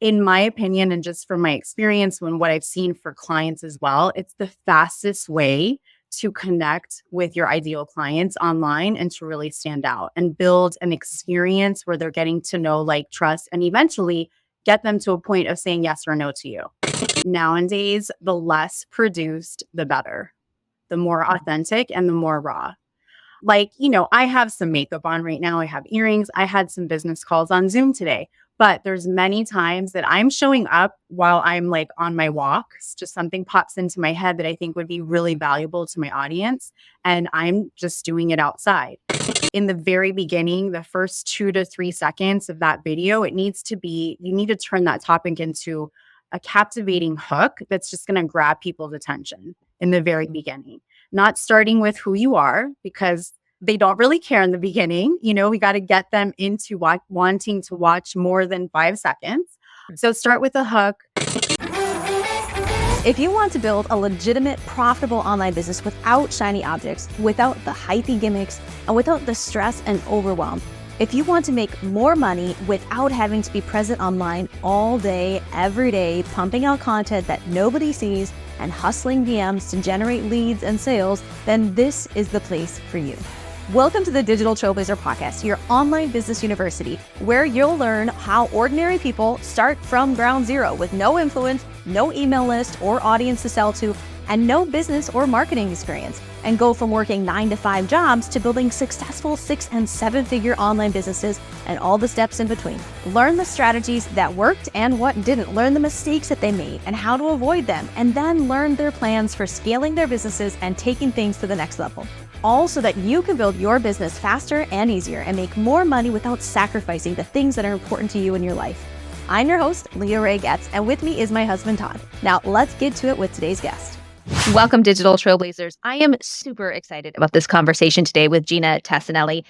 In my opinion, and just from my experience and what I've seen for clients as well, it's the fastest way to connect with your ideal clients online and to really stand out and build an experience where they're getting to know, like, trust, and eventually get them to a point of saying yes or no to you. Nowadays, the less produced, the better, the more authentic and the more raw. Like, I have some makeup on right now. I have earrings. I had some business calls on Zoom today, but there's many times that I'm showing up while I'm like on my walks. Just something pops into my head that I think would be really valuable to my audience. And I'm just doing it outside. In the very beginning, the first 2 to 3 seconds of that video, you need to turn that topic into a captivating hook that's just going to grab people's attention in the very beginning. Not starting with who you are, because they don't really care in the beginning. We got to get them into wanting to watch more than 5 seconds. So start with a hook. If you want to build a legitimate, profitable online business without shiny objects, without the hypey gimmicks, and without the stress and overwhelm, if you want to make more money without having to be present online all day, every day, pumping out content that nobody sees and hustling DMs to generate leads and sales, then this is the place for you. Welcome to the Digital Trailblazer Podcast, your online business university, where you'll learn how ordinary people start from ground zero with no influence, no email list or audience to sell to, and no business or marketing experience, and go from working 9-to-5 jobs to building successful 6- and 7-figure online businesses and all the steps in between. Learn the strategies that worked and what didn't. Learn the mistakes that they made and how to avoid them, and then learn their plans for scaling their businesses and taking things to the next level. All so that you can build your business faster and easier and make more money without sacrificing the things that are important to you in your life. I'm your host, Leah Ray Getz, and with me is my husband, Todd. Now, let's get to it with today's guest. Welcome, Digital Trailblazers. I am super excited about this conversation today with Ginna Tassanelli.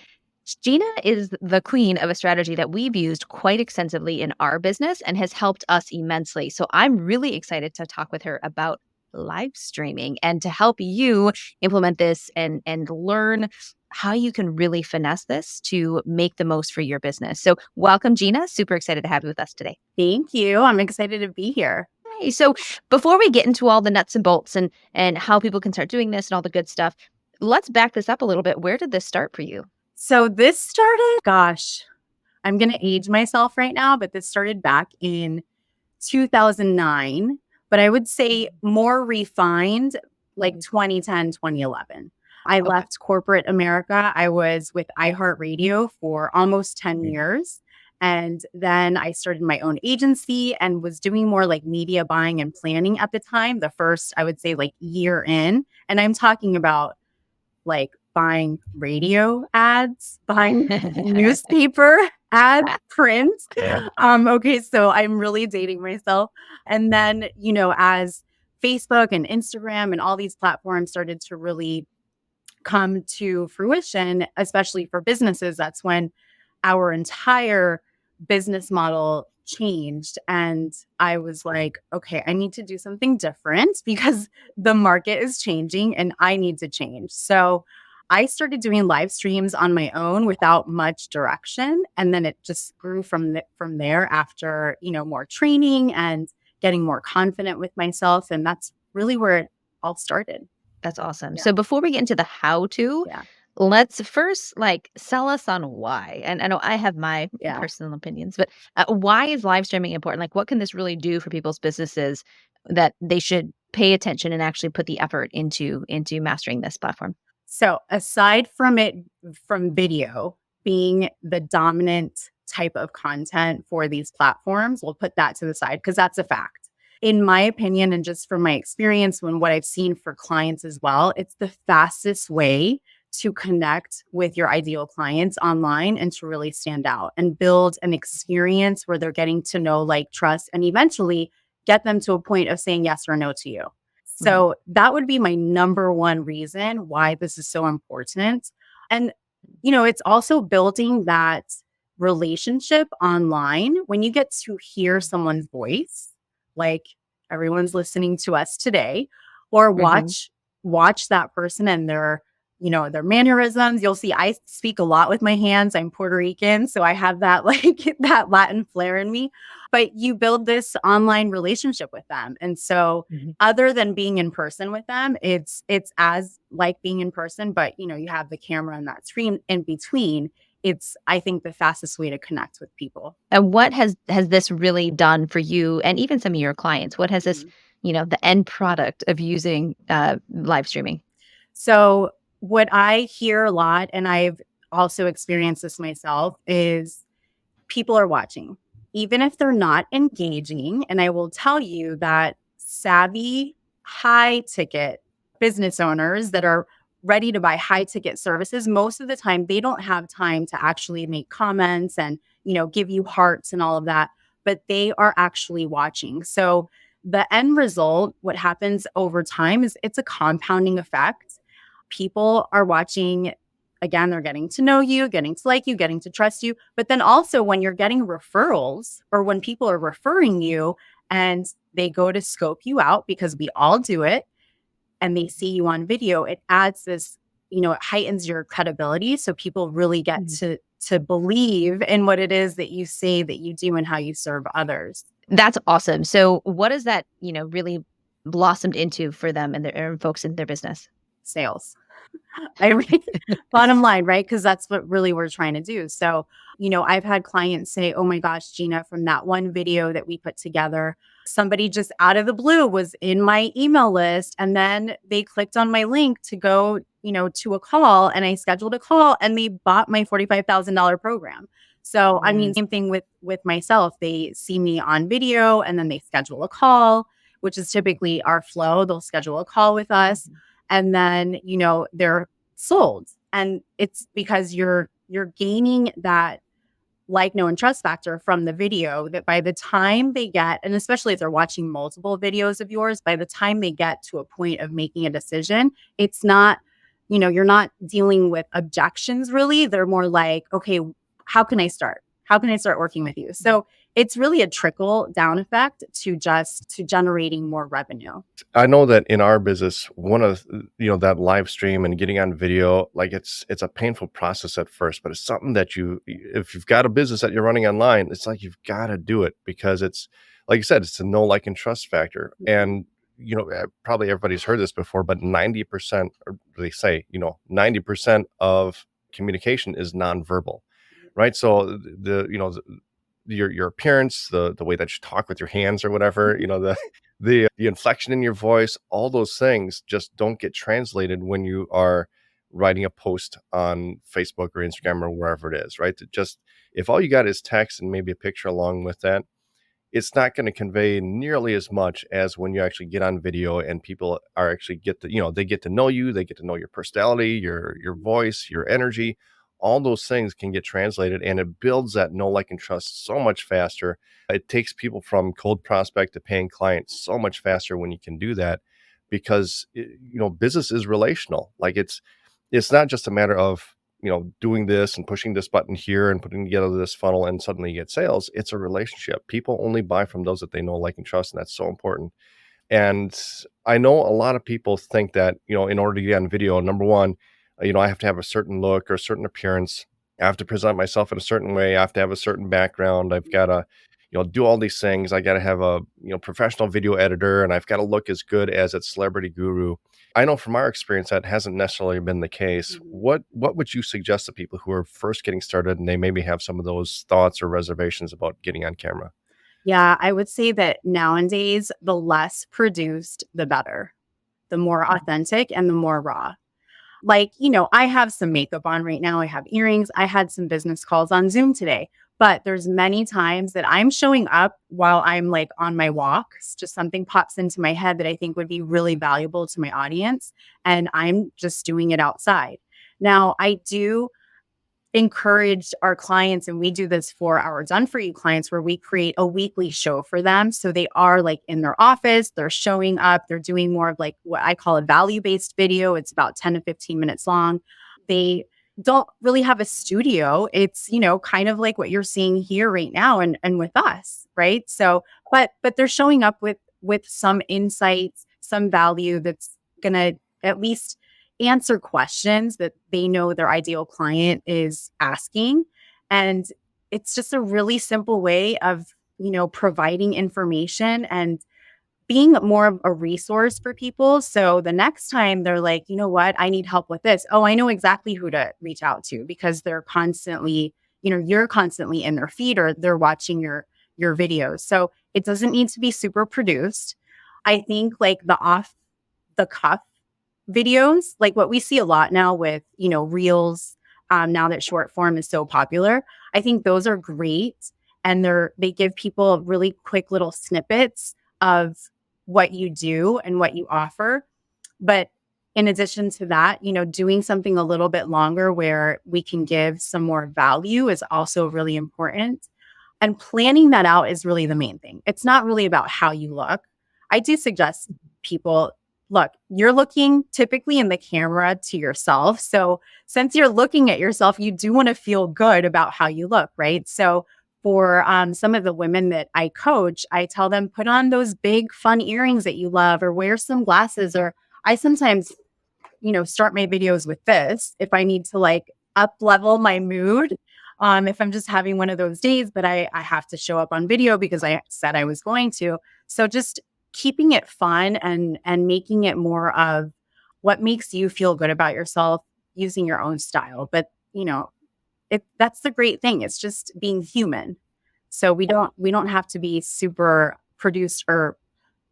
Ginna is the queen of a strategy that we've used quite extensively in our business and has helped us immensely. So I'm really excited to talk with her about live streaming and to help you implement this and learn how you can really finesse this to make the most for your business. So welcome, Ginna. Super excited to have you with us today. Thank you. I'm excited to be here. Hey, so before we get into all the nuts and bolts and how people can start doing this and all the good stuff, let's back this up a little bit. Where did this start for you? So this started, I'm going to age myself right now, but this started back in 2009, but I would say more refined, like 2010, 2011. I left corporate America. I was with iHeartRadio for almost 10 years. And then I started my own agency and was doing more like media buying and planning at the time, the first, I would say, like year in. And I'm talking about like buying radio ads, buying newspaper ads, print. Okay, so I'm really dating myself. And then, as Facebook and Instagram and all these platforms started to really come to fruition, especially for businesses, that's when our entire business model changed. And I was like, okay, I need to do something different because the market is changing and I need to change. So I started doing live streams on my own without much direction. And then it just grew from there after, more training and getting more confident with myself. And that's really where it all started. That's awesome. Yeah. So before we get into the how-to, let's first sell us on why. And I know I have my personal opinions, but why is live streaming important? Like, what can this really do for people's businesses that they should pay attention and actually put the effort into mastering this platform? So aside from video being the dominant type of content for these platforms, we'll put that to the side because that's a fact. In my opinion, and just from my experience and what I've seen for clients as well, it's the fastest way to connect with your ideal clients online and to really stand out and build an experience where they're getting to know, like, trust, and eventually get them to a point of saying yes or no to you. So that would be my number one reason why this is so important. And, it's also building that relationship online when you get to hear someone's voice, like everyone's listening to us today, or watch that person and their their mannerisms. You'll see I speak a lot with my hands. I'm Puerto Rican, so I have that like that Latin flair in me. But you build this online relationship with them. And so other than being in person with them, it's as like being in person, but you have the camera and that screen in between. It's, I think, the fastest way to connect with people. And what has this really done for you and even some of your clients? What has this, the end product of using live streaming? So what I hear a lot, and I've also experienced this myself, is people are watching, even if they're not engaging. And I will tell you that savvy, high ticket business owners that are ready to buy high ticket services, most of the time, they don't have time to actually make comments and, give you hearts and all of that, but they are actually watching. So the end result, what happens over time is it's a compounding effect. People are watching. Again, they're getting to know you, getting to like you, getting to trust you. But then also when you're getting referrals or when people are referring you and they go to scope you out, because we all do it, and they see you on video, it adds this, it heightens your credibility. So people really get to believe in what it is that you say that you do and how you serve others. That's awesome. So what has that, really blossomed into for them and their folks in their business? Sales. Bottom line, right? Because that's what really we're trying to do. So, I've had clients say, oh my gosh, Ginna, from that one video that we put together, somebody just out of the blue was in my email list. And then they clicked on my link to go, to a call, and I scheduled a call and they bought my $45,000 program. So, I mean, same thing with myself. They see me on video and then they schedule a call, which is typically our flow. They'll schedule a call with us. And then, they're sold. And it's because you're gaining that like, know, and trust factor from the video, that by the time they get, and especially if they're watching multiple videos of yours, by the time they get to a point of making a decision, it's not, you're not dealing with objections really. They're more like, okay, how can I start? How can I start working with you? So it's really a trickle down effect to generating more revenue. I know that in our business, one of that live stream and getting on video, like it's a painful process at first, but it's something that if you've got a business that you're running online, it's like you've got to do it, because it's like you said, it's a know, like, and trust factor. And probably everybody's heard this before, but 90%, or they say 90% of communication is nonverbal, right? So your appearance, the way that you talk with your hands or whatever, the inflection in your voice, all those things just don't get translated when you are writing a post on Facebook or Instagram or wherever it is, right? If all you got is text and maybe a picture along with that, it's not going to convey nearly as much as when you actually get on video and people are actually they get to know you, they get to know your personality, your voice, your energy. All those things can get translated, and it builds that know, like, and trust so much faster. It takes people from cold prospect to paying clients so much faster when you can do that, because business is relational. Like it's not just a matter of doing this and pushing this button here and putting together this funnel and suddenly you get sales. It's a relationship. People only buy from those that they know, like, and trust, and that's so important. And I know a lot of people think that in order to get on video, number one, I have to have a certain look or a certain appearance. I have to present myself in a certain way. I have to have a certain background. I've got to, do all these things. I got to have a, professional video editor, and I've got to look as good as a celebrity guru. I know from our experience that hasn't necessarily been the case. What would you suggest to people who are first getting started and they maybe have some of those thoughts or reservations about getting on camera? Yeah, I would say that nowadays, the less produced, the better, the more authentic and the more raw. Like, I have some makeup on right now. I have earrings. I had some business calls on Zoom today, but there's many times that I'm showing up while I'm like on my walks. Just something pops into my head that I think would be really valuable to my audience. And I'm just doing it outside. Now, I do encourage our clients, and we do this for our Done For You clients, where we create a weekly show for them. So they are like in their office, they're showing up, they're doing more of like what I call a value-based video. It's about 10 to 15 minutes long. They don't really have a studio. It's, kind of like what you're seeing here right now and with us, right? So, but they're showing up with some insights, some value that's going to at least answer questions that they know their ideal client is asking. And it's just a really simple way of, providing information and being more of a resource for people. So the next time they're like, you know what, I need help with this. Oh, I know exactly who to reach out to because they're constantly, you're constantly in their feed or they're watching your videos. So it doesn't need to be super produced. I think like the off the cuff videos, like what we see a lot now with, reels, now that short form is so popular. I think those are great. And they give people really quick little snippets of what you do and what you offer. But in addition to that, doing something a little bit longer where we can give some more value is also really important. And planning that out is really the main thing. It's not really about how you look. I do suggest people, look, you're looking typically in the camera to yourself. So since you're looking at yourself, you do want to feel good about how you look, right? So for some of the women that I coach, I tell them put on those big fun earrings that you love or wear some glasses. Or I sometimes, start my videos with this if I need to like up level my mood. If I'm just having one of those days, but I have to show up on video because I said I was going to. So just keeping it fun and making it more of what makes you feel good about yourself using your own style. But, that's the great thing. It's just being human. So we don't have to be super produced or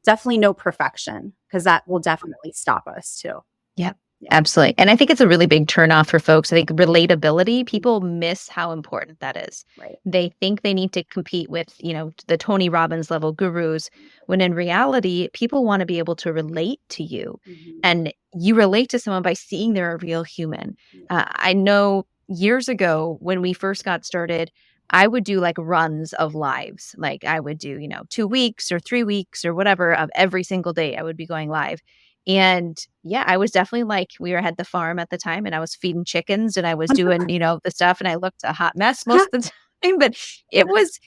definitely no perfection because that will definitely stop us too. Yep. Absolutely. And I think it's a really big turnoff for folks. I think relatability, people miss how important that is. Right. They think they need to compete with, the Tony Robbins level gurus, when in reality, people want to be able to relate to you. Mm-hmm. And you relate to someone by seeing they're a real human. I know years ago when we first got started, I would do like runs of lives. Like I would do, 2 weeks or 3 weeks or whatever of every single day I would be going live. And yeah, I was definitely like, we were at the farm at the time and I was feeding chickens and I was doing, the stuff and I looked a hot mess most of the time, but it was,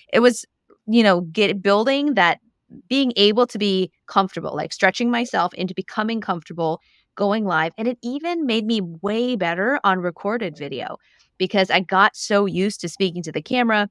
building that, being able to be comfortable, like stretching myself into becoming comfortable going live. And it even made me way better on recorded video because I got so used to speaking to the camera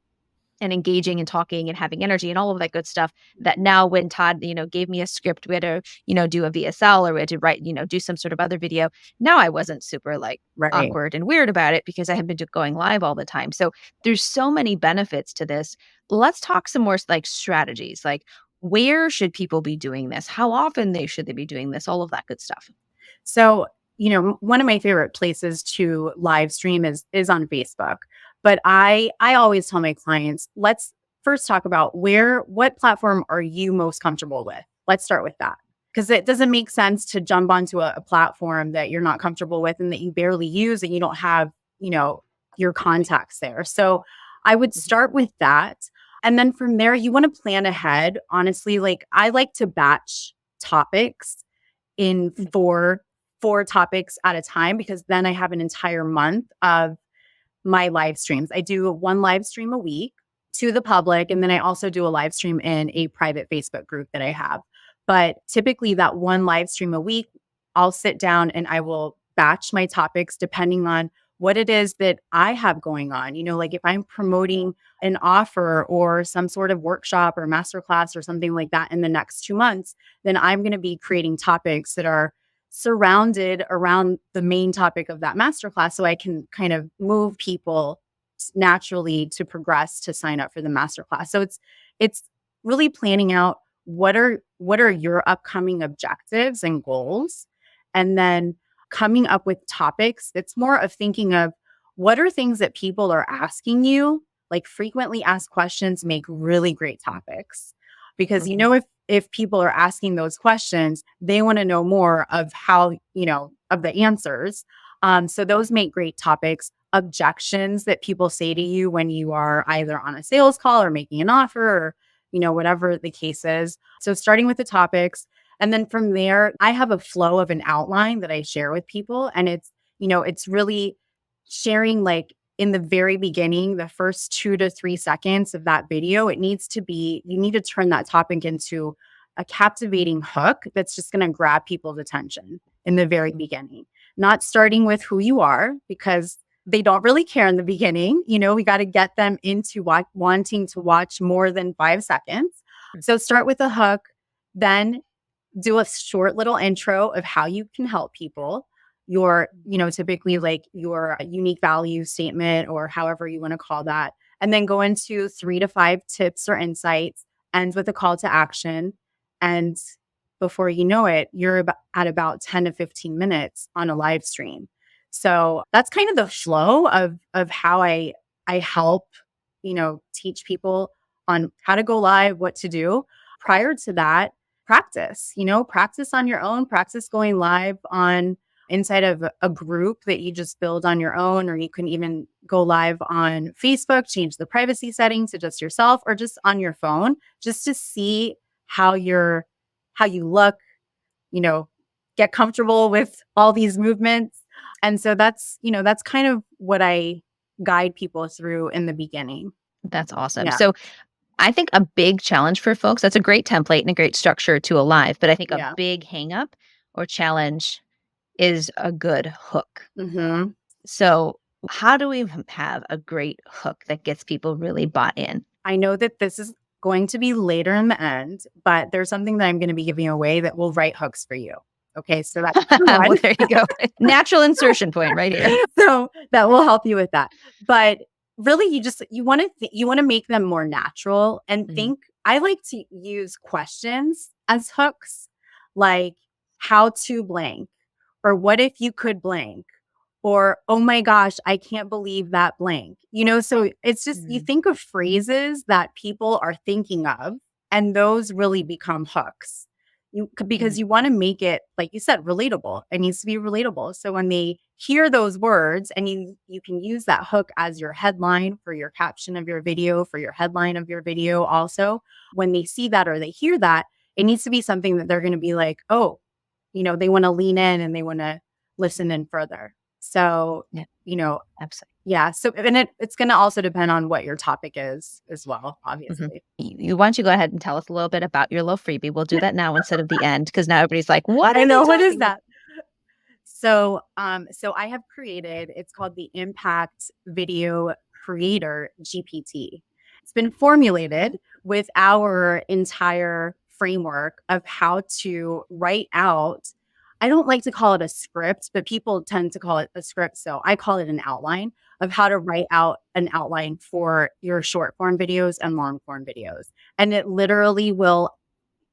and engaging and talking and having energy and all of that good stuff that now when Todd, gave me a script, we had to, do a VSL or we had to write, do some sort of other video. Now I wasn't super like awkward and weird about it because I had been going live all the time. So there's so many benefits to this. Let's talk some more like strategies, like where should people be doing this? How often should they be doing this? All of that good stuff. So, one of my favorite places to live stream is on Facebook. But I always tell my clients, let's first talk about what platform are you most comfortable with? Let's start with that. Because it doesn't make sense to jump onto a platform that you're not comfortable with and that you barely use and you don't have, your contacts there. So I would start with that. And then from there, you want to plan ahead. Honestly, like I like to batch topics in four topics at a time because then I have an entire month of my live streams. I do one live stream a week to the public. And then I also do a live stream in a private Facebook group that I have. But typically that one live stream a week, I'll sit down and I will batch my topics depending on what it is that I have going on. Like if I'm promoting an offer or some sort of workshop or masterclass or something like that in the next 2 months, then I'm going to be creating topics that are surrounded around the main topic of that masterclass so I can kind of move people naturally to progress to sign up for the masterclass. So it's really planning out what are your upcoming objectives and goals, and then coming up with topics. It's more of thinking of what are things that people are asking you, like frequently asked questions make really great topics. Because if people are asking those questions, they want to know more of how, of the answers. So those make great topics. Objections that people say to you when you are either on a sales call or making an offer or, whatever the case is. So starting with the topics. And then from there, I have a flow of an outline that I share with people. And it's really sharing like in the very beginning, the first 2 to 3 seconds of that video, you need to turn that topic into a captivating hook that's just going to grab people's attention in the very beginning. not starting with who you are, because they don't really care in the beginning. We got to get them into wanting to watch more than 5 seconds. So start with a hook, then do a short little intro of how you can help people. Your, typically like your unique value statement or however you want to call that. And then go into 3 to 5 tips or insights, end with a call to action. And before you know it, you're at about 10 to 15 minutes on a live stream. So that's kind of the flow of how I help, teach people on how to go live, what to do. Prior to that, practice on your own, practice going live on inside of a group that you just build on your own, or you can even go live on Facebook, change the privacy settings to just yourself, or just on your phone, just to see how you look, get comfortable with all these movements. And so that's kind of what I guide people through in the beginning. That's awesome. Yeah. So I think a big challenge for folks, that's a great template and a great structure to a live, but I think a big hang up or challenge is a good hook. Mm-hmm. So how do we have a great hook that gets people really bought in? I know that this is going to be later in the end, but there's something that I'm going to be giving away that will write hooks for you. Okay, so that's well, there you go. Natural insertion point right here. So that will help you with that. But really, you want to make them more natural and think. I like to use questions as hooks, like how to blank, or what if you could blank, or oh my gosh, I can't believe that blank. So it's just you think of phrases that people are thinking of, and those really become hooks. Because you want to make it, like you said, relatable. It needs to be relatable. So when they hear those words, and you can use that hook as your headline for your caption of your video, for your headline of your video also. When they see that or they hear that, it needs to be something that they're going to be like, oh, they want to lean in and they want to listen in further. So, absolutely. Yeah. So, and it's going to also depend on what your topic is as well, obviously. Why don't you go ahead and tell us a little bit about your little freebie? We'll do that now instead of the end, because now everybody's like, what? I know. What is that? So I have created, it's called the Impact Video Creator GPT. It's been formulated with our entire framework of how to write out. I don't like to call it a script, but people tend to call it a script. So I call it an outline of how to write out an outline for your short form videos and long form videos. And it literally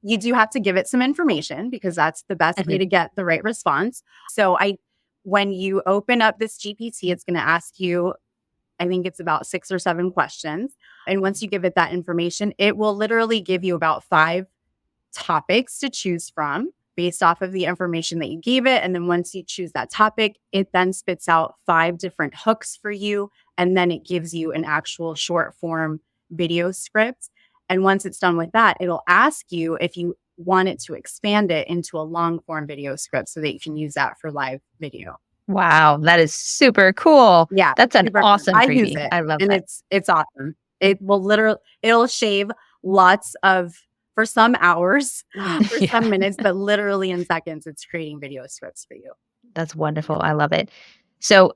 you do have to give it some information, because that's the best way to get the right response. So when you open up this GPT, it's going to ask you, I think it's about 6 or 7 questions. And once you give it that information, it will literally give you about 5 topics to choose from based off of the information that you gave it. And then once you choose that topic, it then spits out 5 different hooks for you. And then it gives you an actual short form video script. And once it's done with that, it'll ask you if you want it to expand it into a long form video script so that you can use that for live video. Wow, that is super cool. Yeah. That's an awesome freebie. I use it. I love and that. It's awesome. It'll shave lots of, for some hours, for some minutes, but literally in seconds, it's creating video scripts for you. That's wonderful. I love it. So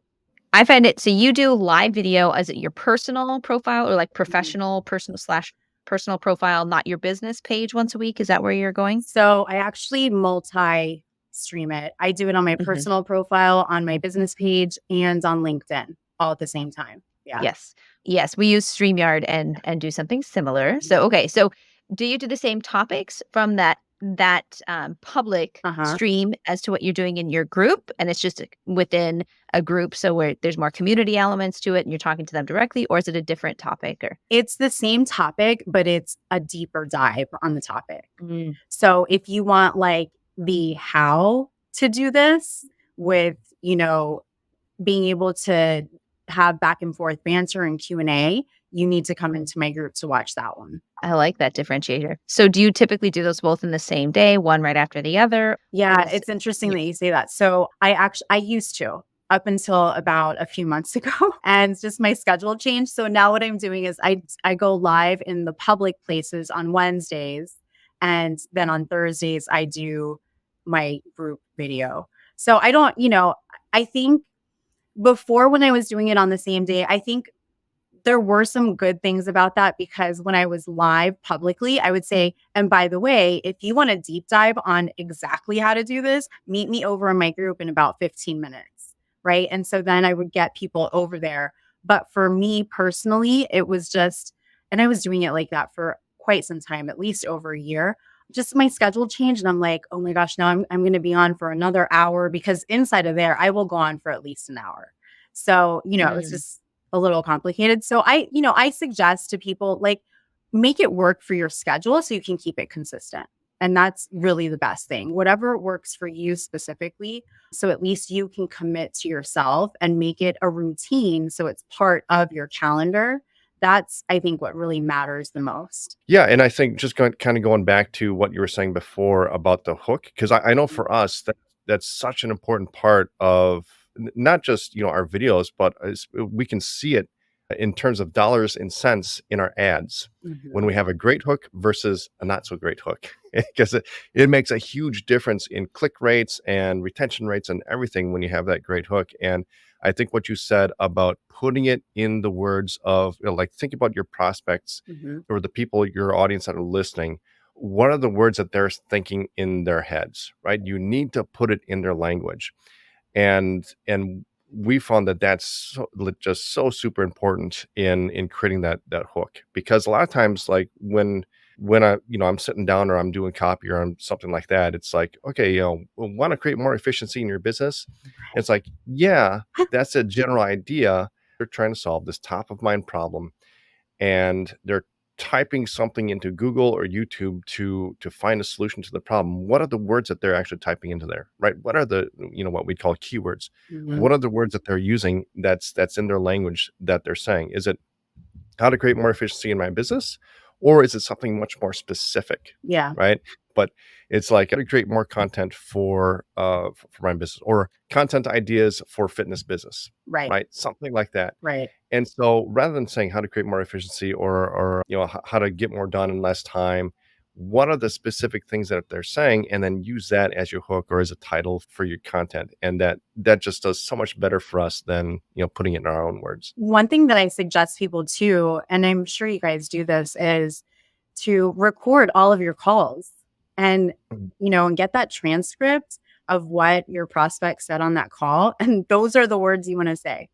I find it, so you do live video. Is it your personal profile or like personal profile, not your business page once a week? Is that where you're going? So I actually multi-stream it. I do it on my personal profile, on my business page, and on LinkedIn all at the same time. Yeah. Yes. We use StreamYard and do something similar. So, okay. So do you do the same topics from that public stream as to what you're doing in your group? And it's just within a group, so where there's more community elements to it and you're talking to them directly, or is it a different topic? Or it's the same topic, but it's a deeper dive on the topic. So if you want like the how to do this with, being able to have back and forth banter and Q&A, you need to come into my group to watch that one. I like that differentiator. So do you typically do those both in the same day, one right after the other? Yeah, it's interesting that you say that. So I used to, up until about a few months ago, and just my schedule changed. So now what I'm doing is I go live in the public places on Wednesdays, and then on Thursdays I do my group video. So I don't, I think before, when I was doing it on the same day, I think there were some good things about that, because when I was live publicly, I would say, and by the way, if you want a deep dive on exactly how to do this, meet me over in my group in about 15 minutes. Right. And so then I would get people over there. But for me personally, it was just, and I was doing it like that for quite some time, at least over a year. Just my schedule changed. And I'm like, oh my gosh, now I'm going to be on for another hour, because inside of there, I will go on for at least an hour. So, it was just a little complicated. So I suggest to people, like, make it work for your schedule so you can keep it consistent. And that's really the best thing. Whatever works for you specifically. So at least you can commit to yourself and make it a routine, so it's part of your calendar. That's, I think, what really matters the most. Yeah, and I think just kind of going back to what you were saying before about the hook, because I know for us that's such an important part of not just our videos, but we can see it in terms of dollars and cents in our ads when we have a great hook versus a not so great hook, because it makes a huge difference in click rates and retention rates and everything when you have that great hook. And I think what you said about putting it in the words of, like, think about your prospects or the people, your audience that are listening. What are the words that they're thinking in their heads, right? You need to put it in their language. And we found that that's just so super important in creating that hook, because a lot of times, like when I'm sitting down or I'm doing copy or I'm something like that, it's like, okay, want to create more efficiency in your business. It's like, yeah, that's a general idea. They're trying to solve this top of mind problem, and they're typing something into Google or YouTube to find a solution to the problem. What are the words that they're actually typing into there, right? What are the, what we call keywords? What are the words that they're using that's in their language that they're saying? Is it how to create more efficiency in my business? Or is it something much more specific? Yeah. Right. But it's like, how to create more content for my business, or content ideas for fitness business. Right. Right. Something like that. Right. And so rather than saying how to create more efficiency or how to get more done in less time, what are the specific things that they're saying, and then use that as your hook or as a title for your content. And that just does so much better for us than, putting it in our own words. One thing that I suggest people too, and I'm sure you guys do this, is to record all of your calls and, and get that transcript of what your prospect said on that call. And those are the words you want to say.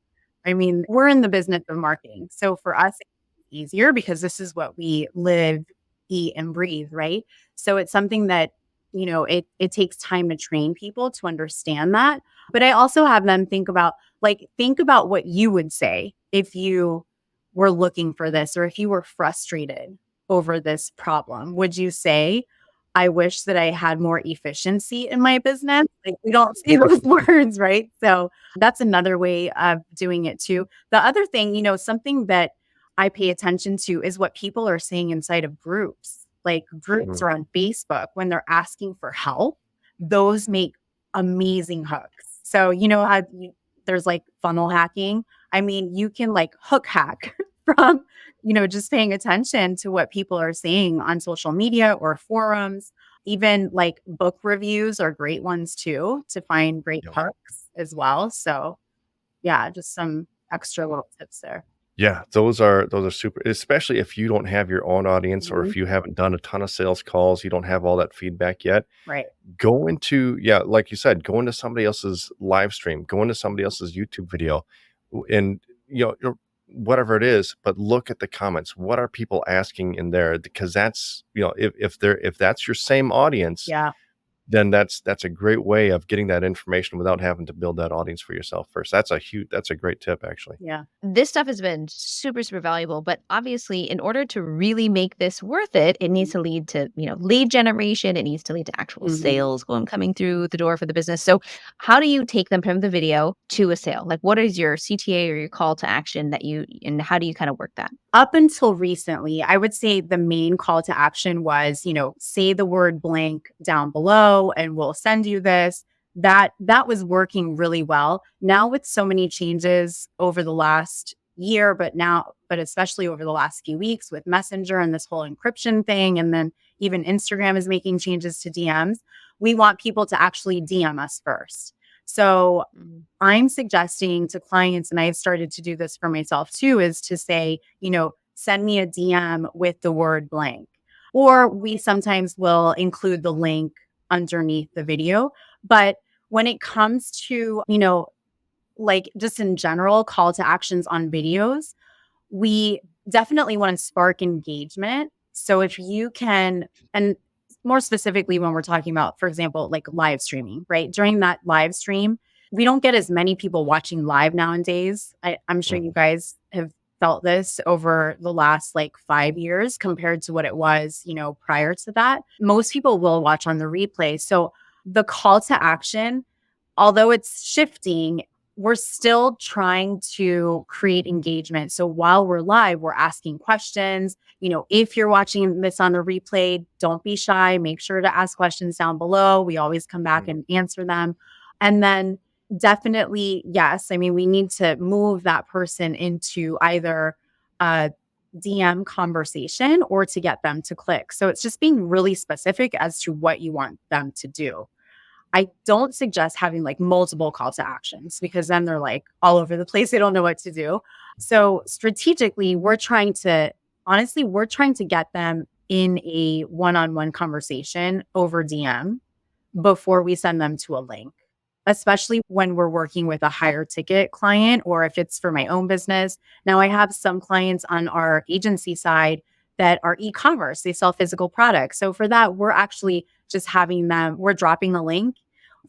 I mean, we're in the business of marketing. So for us, it's easier because this is what we live, eat, and breathe, right? So it's something that, it takes time to train people to understand that. But I also have them think about what you would say if you were looking for this, or if you were frustrated over this problem. Would you say, I wish that I had more efficiency in my business? Like, we don't say those words, right? So that's another way of doing it too. The other thing, something that I pay attention to is what people are saying inside of groups, like groups or on Facebook, when they're asking for help. Those make amazing hooks. So, how there's like funnel hacking. I mean, you can like hook hack from, just paying attention to what people are saying on social media or forums. Even like book reviews are great ones too, to find great hooks as well. So yeah, just some extra little tips there. Yeah, those are super, especially if you don't have your own audience, or if you haven't done a ton of sales calls, you don't have all that feedback yet. Right. Go into, like you said, go into somebody else's live stream, go into somebody else's YouTube video, and whatever it is, but look at the comments. What are people asking in there? Because that's, if that's your same audience, then that's a great way of getting that information without having to build that audience for yourself first. That's a great tip, actually. Yeah. This stuff has been super, super valuable, but obviously in order to really make this worth it, it needs to lead to, lead generation. It needs to lead to actual sales coming through the door for the business. So how do you take them from the video to a sale? Like, what is your CTA or your call to action and how do you kind of work that? Up until recently, I would say the main call to action was, say the word blank down below and we'll send you this. That was working really well. Now, with so many changes over the last year, but especially over the last few weeks with Messenger and this whole encryption thing, and then even Instagram is making changes to DMs, we want people to actually DM us first. So I'm suggesting to clients, and I've started to do this for myself too, is to say, send me a DM with the word blank. Or we sometimes will include the link underneath the video. But when it comes to, like just in general, call to actions on videos, we definitely want to spark engagement. So if you can, and more specifically, when we're talking about, for example, like live streaming, right? During that live stream, we don't get as many people watching live nowadays. I'm sure you guys have felt this over the last like 5 years compared to what it was, prior to that. Most people will watch on the replay. So the call to action, although it's shifting, we're still trying to create engagement. So while we're live, we're asking questions. If you're watching this on the replay, don't be shy. Make sure to ask questions down below. We always come back and answer them. And then definitely, yes, I mean, we need to move that person into either a DM conversation or to get them to click. So it's just being really specific as to what you want them to do. I don't suggest having like multiple call to actions because then they're like all over the place. They don't know what to do. So strategically, we're trying to get them in a one-on-one conversation over DM before we send them to a link, especially when we're working with a higher ticket client or if it's for my own business. Now, I have some clients on our agency side that are e-commerce. They sell physical products. So for that, we're actually just we're dropping the link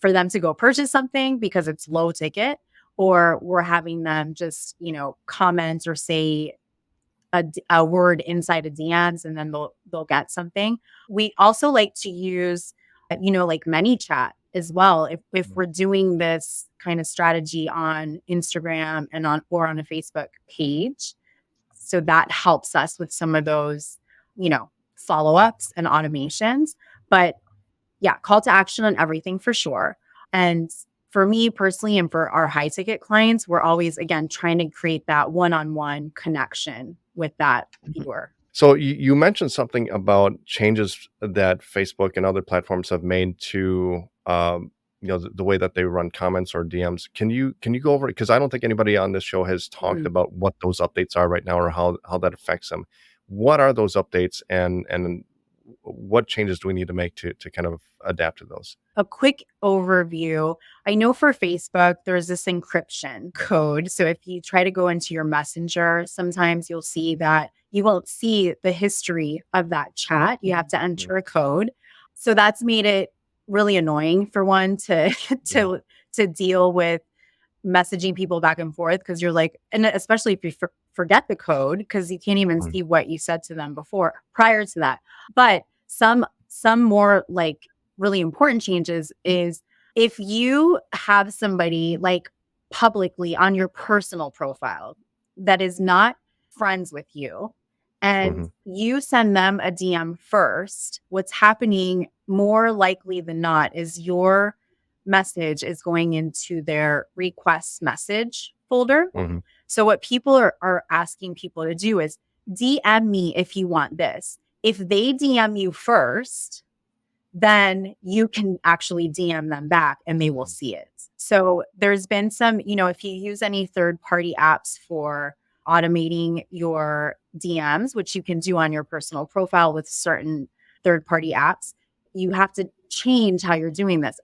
for them to go purchase something because it's low ticket, or we're having them just, comment or say a word inside of DMs and then they'll get something. We also like to use, like ManyChat as well. If we're doing this kind of strategy on Instagram and on a Facebook page. So that helps us with some of those, follow-ups and automations. But yeah, call to action on everything for sure. And for me personally, and for our high ticket clients, we're always, again, trying to create that one-on-one connection with that viewer. So you mentioned something about changes that Facebook and other platforms have made to, the way that they run comments or DMs. Can you go over it? Because I don't think anybody on this show has talked about what those updates are right now or how that affects them. What are those updates and what changes do we need to make to kind of adapt to those? A quick overview. I know for Facebook, there's this encryption code. So if you try to go into your messenger, sometimes you'll see that you won't see the history of that chat. You have to enter a code. So that's made it really annoying for one to deal with messaging people back and forth, because you're like, and especially if you forget the code, because you can't even see what you said to them prior to that. But some more like really important changes is if you have somebody like publicly on your personal profile that is not friends with you and you send them a DM first, what's happening more likely than not is your message is going into their request message folder. So what people are asking people to do is DM me if you want this. If they DM you first, then you can actually DM them back and they will see it. So there's been some, if you use any third-party apps for automating your DMs, which you can do on your personal profile with certain third-party apps, you have to change how you're doing this.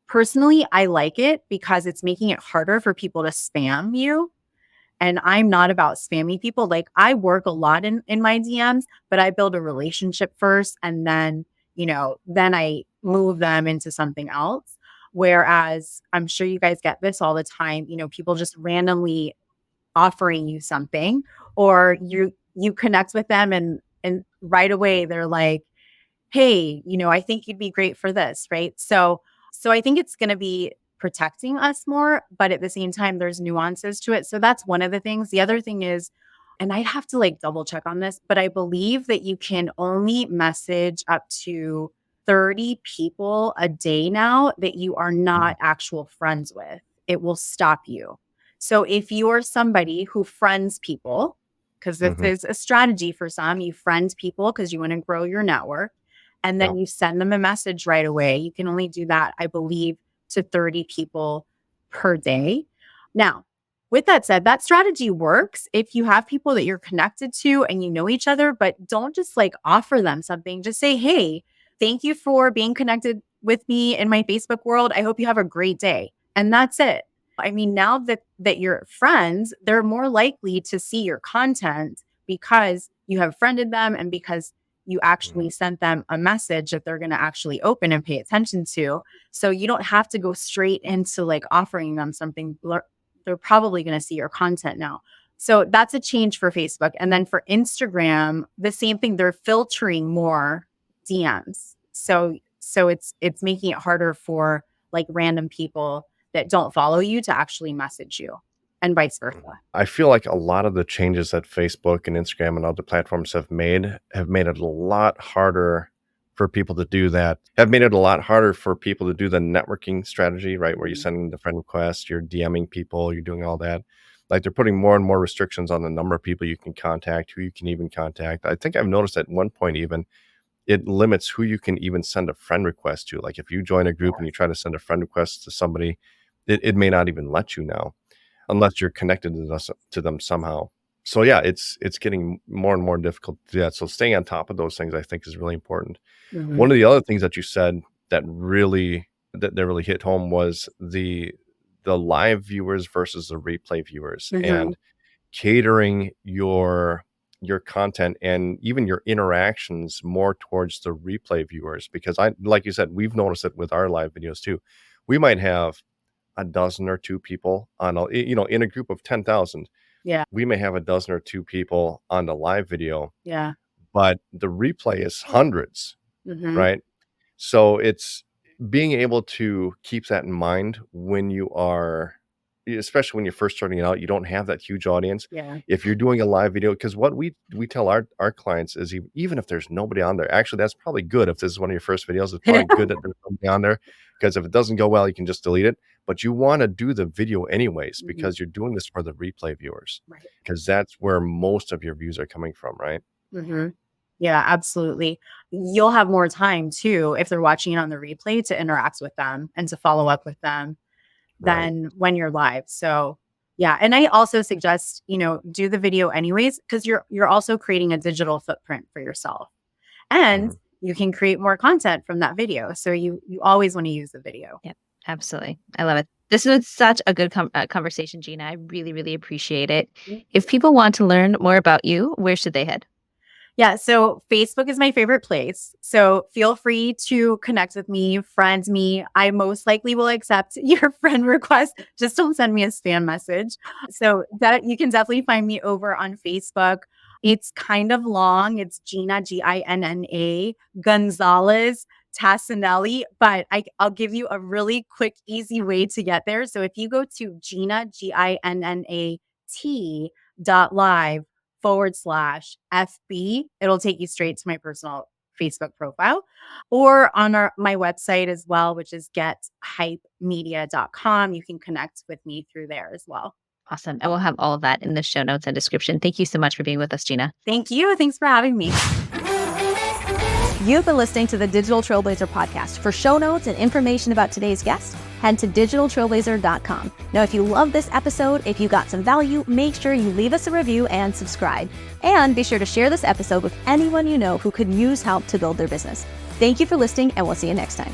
Personally, I like it because it's making it harder for people to spam you. And I'm not about spamming people. Like, I work a lot in my DMs, but I build a relationship first and then, then I move them into something else. Whereas I'm sure you guys get this all the time, people just randomly offering you something, or you connect with them and right away they're like, hey, I think you'd be great for this, right? So I think it's going to be protecting us more, but at the same time, there's nuances to it. So that's one of the things. The other thing is, and I'd have to like double check on this, but I believe that you can only message up to 30 people a day now that you are not actual friends with. It will stop you. So if you're somebody who friends people, because this is a strategy for some, you friend people because you want to grow your network, and then you send them a message right away. You can only do that, I believe, to 30 people per day. Now, with that said, that strategy works if you have people that you're connected to and you know each other, but don't just like offer them something. Just say, hey, thank you for being connected with me in my Facebook world. I hope you have a great day. And that's it. I mean, now that you're friends, they're more likely to see your content because you have friended them and because you actually sent them a message that they're going to actually open and pay attention to. So you don't have to go straight into like offering them something. They're probably going to see your content now. So that's a change for Facebook. And then for Instagram, the same thing. They're filtering more DMs. So it's making it harder for like random people that don't follow you to actually message you, and vice versa. I feel like a lot of the changes that Facebook and Instagram and other platforms have made it a lot harder for people to do that, have made it a lot harder for people to do the networking strategy, right? Where you're sending the friend requests, you're DMing people, you're doing all that. Like they're putting more and more restrictions on the number of people you can contact, who you can even contact. I think I've noticed at one point even it limits who you can even send a friend request to. Like if you join a group and you try to send a friend request to somebody, it may not even let you now unless you're connected to them somehow. So yeah, it's getting more and more difficult to do that. So staying on top of those things, I think, is really important. Mm-hmm. One of the other things that you said that really hit home was the live viewers versus the replay viewers, and catering your content and even your interactions more towards the replay viewers. Because like you said, we've noticed it with our live videos too. We might have a dozen or two people on in a group of 10,000. Yeah. We may have a dozen or two people on the live video. Yeah. But the replay is hundreds, right? So it's being able to keep that in mind when you are, especially when you're first starting out, you don't have that huge audience. Yeah. If you're doing a live video, because what we tell our clients is even if there's nobody on there, actually, that's probably good. If this is one of your first videos, it's probably good that there's nobody on there, because if it doesn't go well, you can just delete it. But you want to do the video anyways, because you're doing this for the replay viewers, Right. because that's where most of your views are coming from, right? Yeah, absolutely. You'll have more time too, if they're watching it on the replay, to interact with them and to follow up with them than when you're live. So yeah. And I also suggest, do the video anyways, because you're also creating a digital footprint for yourself, and you can create more content from that video. So you always want to use the video. Yep, absolutely. I love it. This was such a good conversation, Ginna. I really, really appreciate it. If people want to learn more about you, where should they head? Yeah, so Facebook is my favorite place. So feel free to connect with me, friend me. I most likely will accept your friend request. Just don't send me a spam message. So that you can definitely find me over on Facebook. It's kind of long. It's Ginna, Ginna Gonzalez Tassanelli, but I'll give you a really quick, easy way to get there. So if you go to Ginna, GINNAT.live/FB, it'll take you straight to my personal Facebook profile, or on my website as well, which is gethypemedia.com. You can connect with me through there as well. Awesome. I will have all of that in the show notes and description. Thank you so much for being with us, Ginna. Thank you. Thanks for having me. You've been listening to the Digital Trailblazer podcast. For show notes and information about today's guest, head to digitaltrailblazer.com. Now, if you love this episode, if you got some value, make sure you leave us a review and subscribe. And be sure to share this episode with anyone you know who could use help to build their business. Thank you for listening, and we'll see you next time.